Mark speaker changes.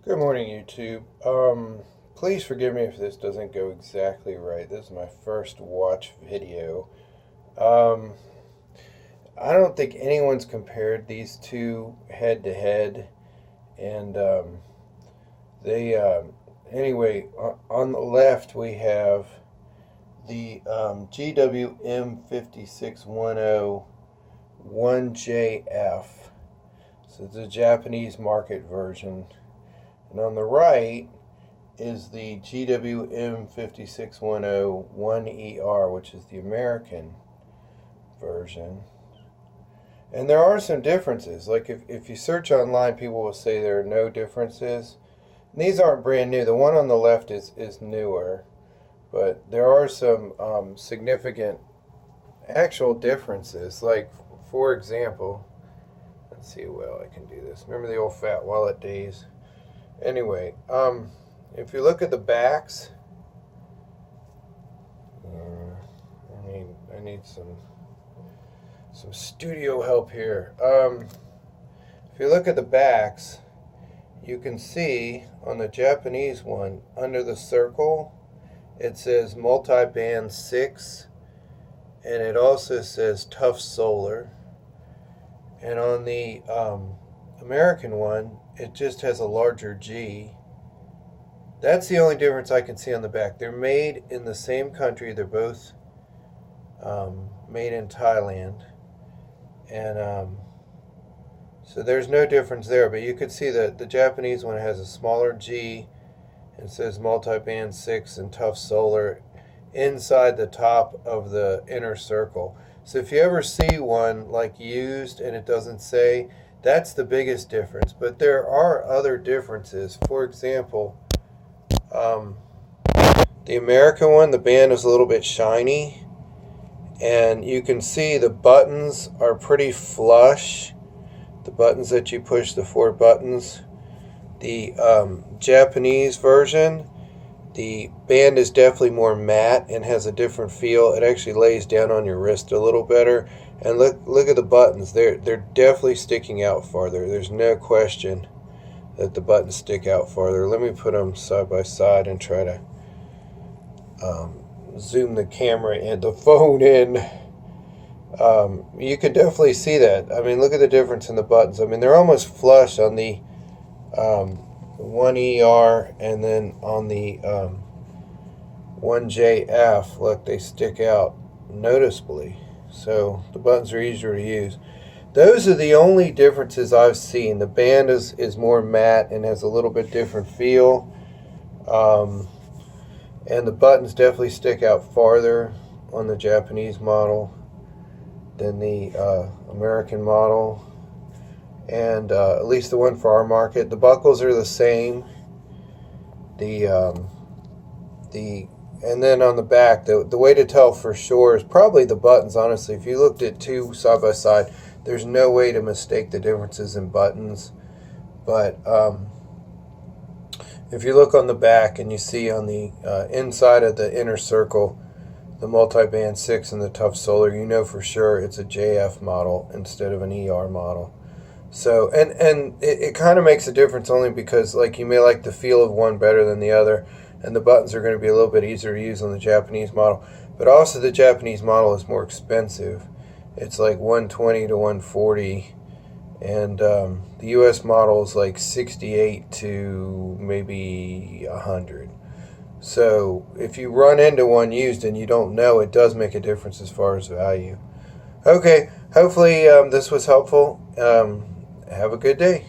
Speaker 1: Good morning, YouTube. Please forgive me if this doesn't go exactly right. This is my first watch video. I don't think anyone's compared these two head to head, and anyway, on the left we have the GW M5610-1JF. So it's a Japanese market version. And on the right is the GW M5610-1ER, which is the American version. And there are some differences. Like if you search online, people will say there are no differences. And these aren't brand new. The one on the left is newer. But there are some significant actual differences. Like, for example, let's see how well I can do this. Remember the old fat wallet days? Anyway, if you look at the backs, I need some studio help here. If you look at the backs, you can see on the Japanese one, under the circle, it says multi-band 6, and it also says tough solar. And on the American one, it just has a larger G. That's the only difference I can see on the back. They're made in the same country. They're both made in Thailand. And so there's no difference there. But you could see that the Japanese one has a smaller G and says multi-band 6 and tough solar inside the top of the inner circle. So if you ever see one like used and it doesn't say, that's the biggest difference. But there are other differences. For example, the American one, the band is a little bit shiny, and you can see the buttons are pretty flush. The buttons that you push, the 4 buttons. The Japanese version, the band is definitely more matte and has a different feel. It actually lays down on your wrist a little better. And look at the buttons. They're definitely sticking out farther. There's no question that the buttons stick out farther. Let me put them side by side and try to zoom the camera and the phone in. You can definitely see that. I mean, look at the difference in the buttons. I mean, they're almost flush on the 1ER, and then on the 1JF, look, they stick out noticeably. So the buttons are easier to use. Those are the only differences I've seen. The band is more matte and has a little bit different feel. And the buttons definitely stick out farther on the Japanese model than the American model. And at least the one for our market. The buckles are the same. And then on the back, the way to tell for sure is probably the buttons, honestly. If you looked at two side by side, there's no way to mistake the differences in buttons. But if you look on the back and you see on the inside of the inner circle, the multi-band 6 and the tough solar, you know for sure it's a JF model instead of an ER model. So, and it kind of makes a difference only because, like, you may like the feel of one better than the other, and the buttons are going to be a little bit easier to use on the Japanese model. But also the Japanese model is more expensive. It's like $120 to $140, and the US model is like $68 to maybe $100. So if you run into one used and you don't know, it does make a difference as far as value. Okay, hopefully this was helpful. Have a good day.